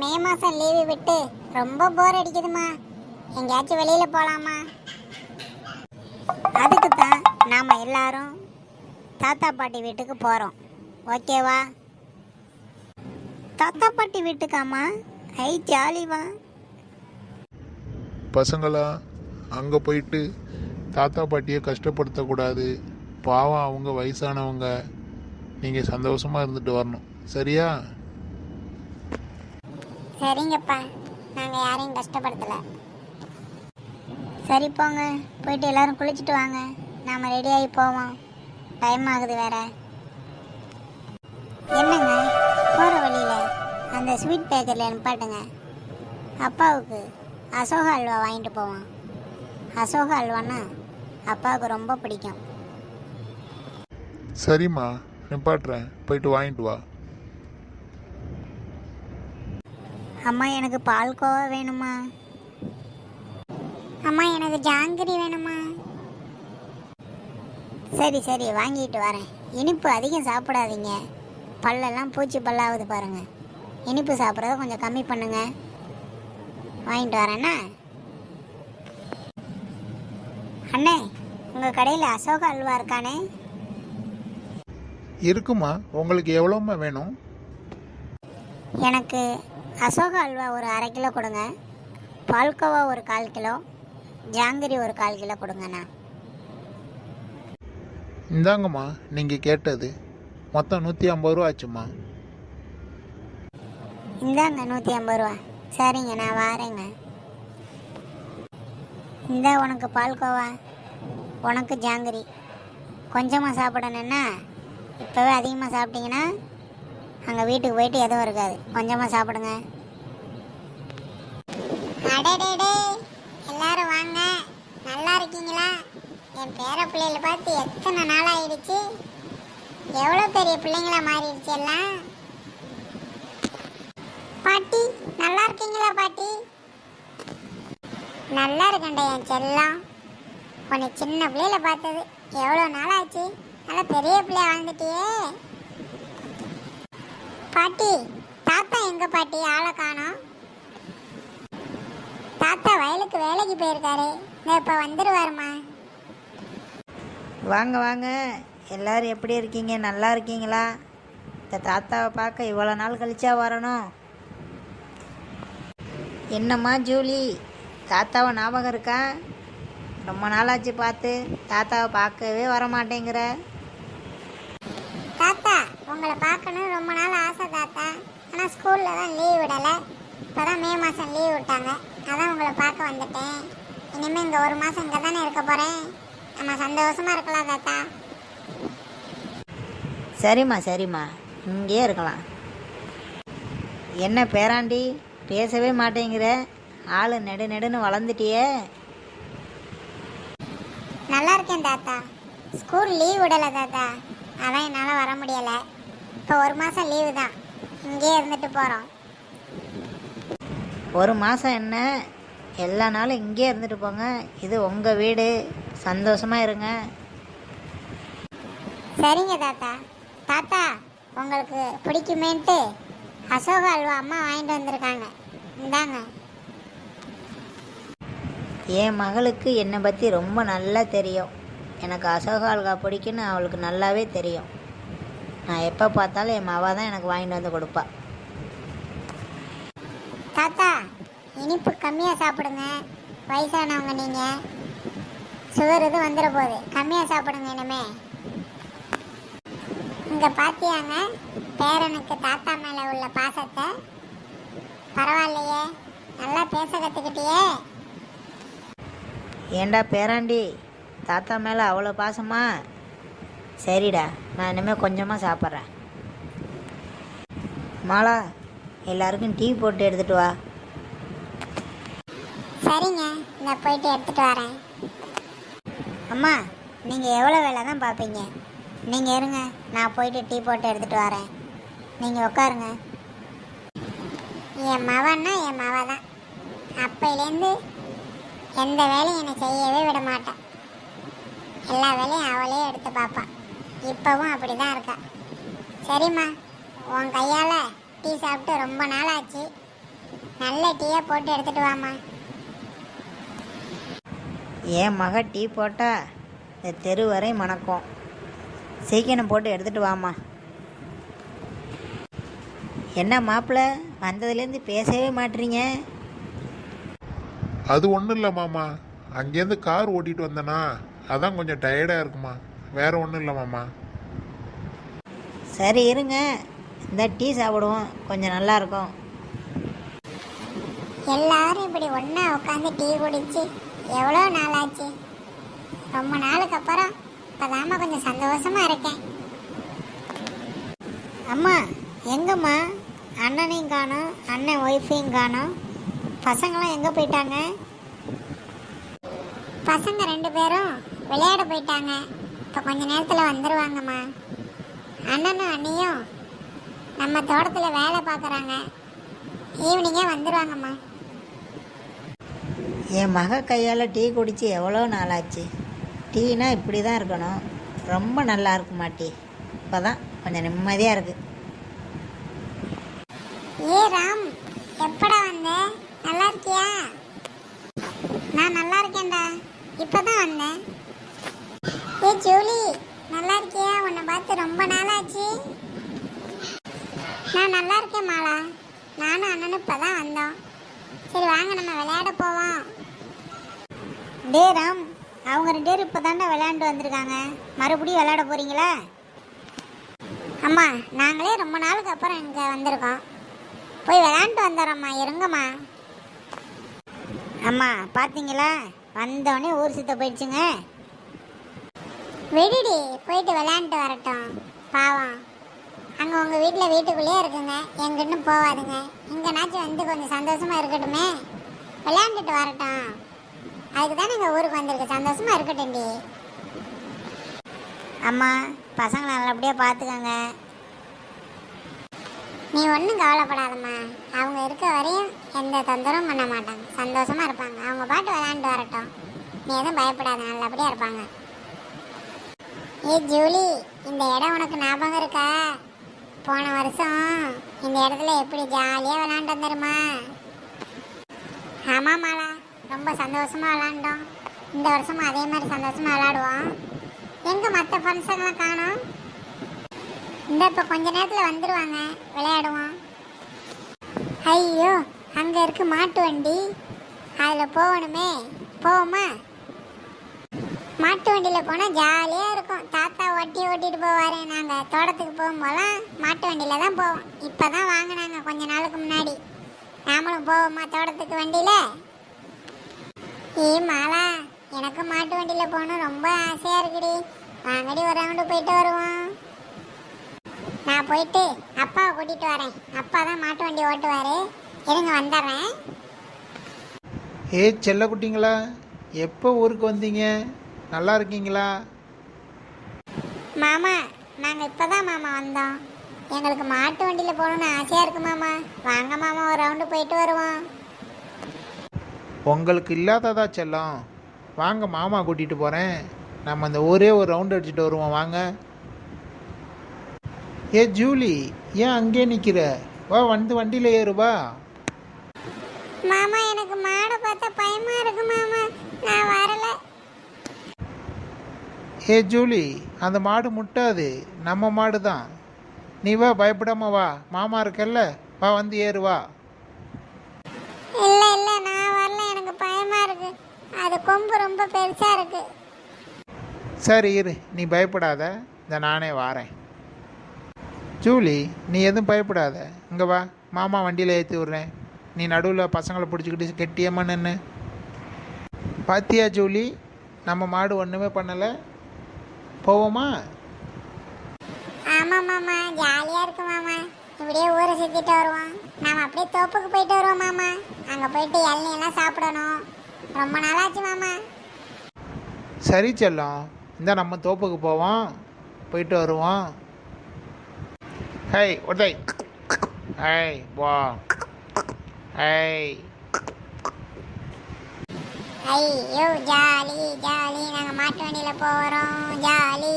மே மாதம் லீவு விட்டு ரொம்ப போர் அடிக்குதுமா. எங்கேயாச்சும் வெளியில் போகலாமா? அதுக்கு தான் நாம் எல்லாரும் தாத்தா பாட்டி வீட்டுக்கு போகிறோம். ஓகேவா? தாத்தா பாட்டி வீட்டுக்காமா? ஐ ஜாலிவா. பசங்களா, அங்கே போயிட்டு தாத்தா பாட்டியை கஷ்டப்படுத்தக்கூடாது. பாவம், அவங்க வயசானவங்க. நீங்கள் சந்தோஷமாக இருந்துட்டு வரணும். சரியா? சரிங்கப்பா, நாங்கள் யாரையும் கஷ்டப்படுத்தலை. சரி போங்க, போயிட்டு எல்லாரும் குளிச்சுட்டு வாங்க. நாம் ரெடியாகி போவோம். டைம் ஆகுது வேற. என்னங்க, போகிற வழியில் அந்த ஸ்வீட் பேக்கரியில் நிப்பாட்டுங்க. அப்பாவுக்கு அசோக அல்வா வாங்கிட்டு போவோம். அசோக அல்வான்னா அப்பாவுக்கு ரொம்ப பிடிக்கும். சரிம்மா, நிப்பாட்டுறேன், போயிட்டு வாங்கிட்டு வா. அம்மா எனக்கு பால்கோவா வேணுமா? அம்மா எனக்கு ஜாங்கிரி வேணுமா? சரி சரி, வாங்கிட்டு வரேன். இனிப்பு அதிகம் சாப்பிடாதீங்க, பல்லெல்லாம் பூச்சி பல்லாகுது பாருங்க. இனிப்பு சாப்பிட்றத கொஞ்சம் கம்மி பண்ணுங்க. வாங்கிட்டு வரேன்னா. அண்ணே, உங்கள் கடையில் அசோக அல்வா இருக்கானே? இருக்குமா, உங்களுக்கு எவ்வளோம்மா வேணும்? எனக்கு அசோக அல்வா ஒரு அரை கிலோ கொடுங்க. பால்கோவா ஒரு 1/4 கிலோ. ஜாங்கிரி ஒரு 1/4 கிலோ கொடுங்கண்ணா. இந்தாங்கம்மா, நீங்கள் கேட்டது மொத்தம் 150 ரூபா ஆச்சுமா. இந்தாங்க 150 ரூபா. சரிங்க, நான் வாரேங்க. இந்தா உனக்கு பால்கோவா, உனக்கு ஜாங்கிரி. கொஞ்சமாக சாப்பிடணுன்னா இப்போவே அதிகமாக சாப்பிட்டீங்கன்னா அங்கே வீட்டுக்கு போயிட்டு எதுவும் இருக்காது. கொஞ்சமாக சாப்பிடுங்க. அடடே, எல்லாரும் வாங்க. நல்லா இருக்கீங்களா? என் பேர பிள்ளைகளை பார்த்து எத்தனை நாள் ஆயிடுச்சு. எவ்வளோ பெரிய பிள்ளைங்களா மாறிடுச்சு எல்லாம். பாட்டி, நல்லா இருக்கீங்களா பாட்டி? நல்லா இருக்கேன்டா என் செல்லம். உன்னை சின்ன பிள்ளையில பார்த்தது எவ்வளோ நாள் ஆச்சு. நல்லா பெரிய பிள்ளைய வாழ்ந்துட்டியே. பாட்டி, தாத்தா எங்க பாட்டி? ஆளை காணோம். தாத்தா வயலுக்கு வேலைக்கு போயிருக்காரு. இப்போ வந்துடுவாருமா. வாங்க வாங்க, எல்லோரும் எப்படி இருக்கீங்க? நல்லா இருக்கீங்களா? இந்த தாத்தாவை பார்க்க இவ்வளோ நாள் கழிச்சா வரணும். என்னம்மா ஜூலி, தாத்தாவை ஞாபகம் இருக்கா? ரொம்ப நாளாச்சு பார்த்து. தாத்தாவை பார்க்கவே வர மாட்டேங்கிற. தாத்தா, உங்களை பார்க்கணும் ரொம்ப நாள் ஆசை தாத்தா. ஆனால் ஸ்கூலில் தான் லீவ் விடலை. இப்போ தான் மே மாதம் லீவ் விட்டாங்க. அதான் உங்களை பார்க்க வந்துட்டேன். இனிமேல் இங்கே ஒரு மாதம் இங்கே தானே இருக்க போகிறேன். நம்ம சந்தோஷமாக இருக்கலாம் தாத்தா. சரிம்மா சரிம்மா, இங்கேயே இருக்கலாம். என்ன பேராண்டி, பேசவே மாட்டேங்கிற? ஆள் நெடுன்னு வளர்ந்துட்டியே. நல்லா இருக்கேன் தாத்தா. ஸ்கூல் லீவ் விடலை தாத்தா, அதான் என்னால் வர முடியலை. இப்போ ஒரு மாதம் லீவு தான், இங்கேயே இருந்துட்டு போகிறோம். ஒரு மாதம் என்ன, எல்லா நாளும் இங்கேயே இருந்துட்டு போங்க. இது உங்கள் வீடு, சந்தோஷமாக இருங்க. சரிங்க தாத்தா. தாத்தா, உங்களுக்கு பிடிக்குமேன்ட்டு அசோக அல்வா அம்மா வாங்கிட்டு வந்திருக்காங்க. இந்தாங்க. என் மகளுக்கு என்னை பற்றி ரொம்ப நல்லா தெரியும். எனக்கு அசோக அல்வா பிடிக்குன்னு அவளுக்கு நல்லாவே தெரியும். நான் எப்போ பார்த்தாலும் என் மவா தான் எனக்கு வாங்கிட்டு வந்து கொடுப்பா. தாத்தா, இனிப்பு கம்மியாக சாப்பிடுங்க. வயசானவங்க நீங்கள், சுகர் இது வந்துட போகுது. கம்மியாக சாப்பிடுங்க இனிமே. இங்கே பார்த்தியாங்க பேரனுக்கு தாத்தா மேலே உள்ள பாசத்தை? பரவாயில்லையே, நல்லா பேச கற்றுக்கிட்டியே. ஏண்டா பேராண்டி, தாத்தா மேலே அவ்வளோ பாசமா? சரிடா, நான் இனிமேல் கொஞ்சமாக சாப்பிட்றேன். மாலா, எல்லாருக்கும் டீ போட்டு எடுத்துகிட்டு வா. சரிங்க, இந்த போயிட்டு எடுத்துகிட்டு வரேன். அம்மா, நீங்கள் எவ்வளோ வேலை தான் பார்ப்பீங்க? நீங்கள் இருங்க, நான் போயிட்டு டீ போட்டு எடுத்துகிட்டு வரேன். நீங்கள் உட்காருங்க. என் மவன்னா என் மவ தான். அப்பையிலேருந்து எந்த வேலையும் என்னை செய்யவே விட மாட்டேன். எல்லா வேலையும் அவளே எடுத்து பார்ப்பான். இப்போவும் அப்படி தான் இருக்கா. சரிம்மா, உன் கையால் டீ சாப்பிட்டு ரொம்ப நாள் ஆச்சு. நல்ல டீயை போட்டு எடுத்துட்டு வாமா. என் மக டீ போட்டா இந்த தெரு வரை மணக்கும். சீக்கிரம் போட்டு எடுத்துகிட்டு வாம்மா. என்ன மாப்பிள்ள, வந்ததுலேருந்து பேசவே மாட்டீங்க? அது ஒன்றும் இல்லை மாமா, அங்கேருந்து கார் ஓட்டிட்டு வந்தேனா, அதான் கொஞ்சம் டயர்டாக இருக்குமா, வேற ஒன்றும் இல்லை மாமா. சரி இருங்க, இந்த டீ சாப்பிடுவோம், கொஞ்சம் நல்லா இருக்கும். எல்லாரும் இப்படி ஒன்றா உட்காந்து டீ குடிச்சு எவ்வளோ நாள் ஆச்சு. ரொம்ப நாளுக்கு அப்புறம் இப்போதாம்மா கொஞ்சம் சந்தோஷமா இருக்கேன். அம்மா எங்கம்மா? அண்ணனையும் காணோம், அண்ணன் ஒய்ஃபையும் காணோம். பசங்களாம் எங்கே போயிட்டாங்க? பசங்க 2 பேரும் விளையாட போயிட்டாங்க. இப்போ கொஞ்ச நேரத்தில் வந்துடுவாங்கம்மா. அண்ணனும் அண்ணியும் நம்ம தோட்டத்தில் வேலை பார்க்குறாங்க. ஈவினிங்கே வந்துடுவாங்கம்மா. என் மக கையால் டீ குடித்து எவ்வளோ நாளாச்சு. டீனா இப்படி தான் இருக்கணும், ரொம்ப நல்லா இருக்குமா டீ. இப்போ தான் கொஞ்சம் நிம்மதியாக இருக்குது. ஏ ராம், எப்படா வந்த? நல்லா இருக்கியா? நான் நல்லா இருக்கேன்டா, இப்பதான் வந்தேன். ஏ ஜூலி, நல்லா இருக்கியா? உன்னை பார்த்து ரொம்ப நாள் ஆச்சு. நான் நல்லா இருக்கேன் மாலா. நானும் அண்ணனும் இப்பதான் வந்தோம். சரி வாங்க நம்ம விளையாட போவோம். டே ராம், அவங்க 2 பேரும் இப்போ தாண்டா விளையாண்டு வந்திருக்காங்க, மறுபடியும் விளையாட போகிறீங்களா? அம்மா, நாங்களே ரொம்ப நாளுக்கு அப்புறம் இங்கே வந்திருக்கோம். போய் விளையாண்டு வந்துடுறோம்மா, இருங்கம்மா. அம்மா பார்த்தீங்களா, வந்தோடனே ஊர் சுத்த போயிடுச்சுங்க. விடுடி, போயிட்டு விளையாண்டுட்டு வரட்டும். பாவம், அங்கே உங்கள் வீட்டில் வீட்டுக்குள்ளேயே இருக்குங்க, எங்கிட்டும் போகாதுங்க. இங்கேனாச்சும் வந்து கொஞ்சம் சந்தோஷமாக இருக்கட்டுமே, விளையாண்டுட்டு வரட்டும். அதுக்கு தானே எங்கள் ஊருக்கு வந்திருக்கு, சந்தோஷமாக இருக்கட்டும்டி. அம்மா பசங்களை நல்லபடியாக பார்த்துக்கங்க. நீ ஒன்றும் கவலைப்படாதம்மா, அவங்க இருக்க வரையும் எந்த தொந்தரவும் பண்ண மாட்டாங்க, சந்தோஷமாக இருப்பாங்க. அவங்க பாட்டு விளையாண்டு வரட்டும், நீ எதுவும் பயப்படாத, நல்லபடியாக இருப்பாங்க. ஏ ஜூலி, இந்த இடம் உனக்கு ஞாபகம் இருக்கா? போன வருஷம் இந்த இடத்துல எப்படி ஜாலியாக விளையாண்டோம் தெரியுமா? ஆமாம் மாலா, ரொம்ப சந்தோஷமாக விளையாண்டோம். இந்த வருஷமும் அதே மாதிரி சந்தோஷமாக விளையாடுவோம். எங்கே மற்ற ஃப்ரெண்ட்ஸுங்களாம் காணோம்? இந்த இப்போ கொஞ்ச நேரத்தில் வந்துடுவாங்க, விளையாடுவோம். ஐயோ, அங்கே இருக்கு மாட்டு வண்டி, அதில் போகணுமே, போவோமா? மாட்டு வண்டியில் போனால் ஜாலியாக இருக்கும். தாத்தா ஓட்டிட்டு போவார். நாங்கள் தோட்டத்துக்கு போகும்போதெல்லாம் மாட்டு வண்டியில் தான் போவோம். இப்போ தான் வாங்கினாங்க கொஞ்ச நாளுக்கு முன்னாடி. நாமளும் போவோமா தோட்டத்துக்கு வண்டியில்? ஏ மாலா, எனக்கும் மாட்டு வண்டியில் போகணும் ரொம்ப ஆசையாக இருக்குடி. வாங்கடி, ஒரு ரவுண்டு போயிட்டு வருவோம். நான் போயிட்டு அப்பாவை கூட்டிகிட்டு வரேன். அப்பா தான் மாட்டு வண்டி ஓட்டுவார். இருங்க வந்துடுறேன். ஏ செல்ல குட்டிங்களா, எப்போ ஊருக்கு வந்தீங்க? நல்லா இருக்கீங்களா? மாமா, நாங்கள் இப்போ தான் மாமா வந்தோம். எங்களுக்கு மாட்டு வண்டியில் போகணுன்னு ஆசையாக இருக்கு மாமா. வாங்க மாமா, ஒரு ரவுண்டு போயிட்டு வருவோம். உங்களுக்கு இல்லாததா செல்லம்? வாங்க, மாமா கூட்டிகிட்டு போகிறேன். நம்ம அந்த ஒரே ஒரு ரவுண்டு அடிச்சுட்டு வருவோம், வாங்க. ஏ ஜூலி, ஏன் அங்கே நிற்கிற? வா, வந்து வண்டியில் ஏறுவா. மாமா, எனக்கு மாடை பார்த்தா பயமாக இருக்கு மாமா, நான் வரல. ஏ ஜூலி, அந்த மாடு முட்டாது, நம்ம மாடு தான். நீ வா, பயப்படாம வா, மாமா இருக்கல்ல, வா வந்து ஏறுவா. இல்லை இல்லை, நான் வரல, எனக்கு பயமாக இருக்கு. அது கொம்பு ரொம்ப பெருசாக இருக்கு. சரி இரு, நீ பயப்படாத, இந்த நானே வாரேன். ஜூலி, நீ எதுவும் பயப்படாத, இங்கே வா, மாமா வண்டியில் ஏற்றி விட்றேன். நீ நடுவில் பசங்களை பிடிச்சிக்கிட்டு கெட்டியம்மா நின்று. பாத்தியா ஜூலி, நம்ம மாடு ஒன்றுமே பண்ணலை. போவோமா? ஆமாம் மாமா, ஜாலியாக இருக்கு மாமா. இப்படியே ஊரை சுற்றிட்டு வருவோம். நாம் அப்படியே தோப்புக்கு போயிட்டு வருவோம் மாமா. அங்கே போயிட்டு இளநீலாம் சாப்பிடணும், ரொம்ப நாளாச்சு மாமா. சரி செல்லம், இந்த நம்ம தோப்புக்கு போவோம், போயிட்டு வருவோம். ஹே உடை, ஹே வா, ஹே. ஐயோ, ஜாலி ஜாலி, நாங்கள் மாட்டு வண்டியில் போகிறோம், ஜாலி.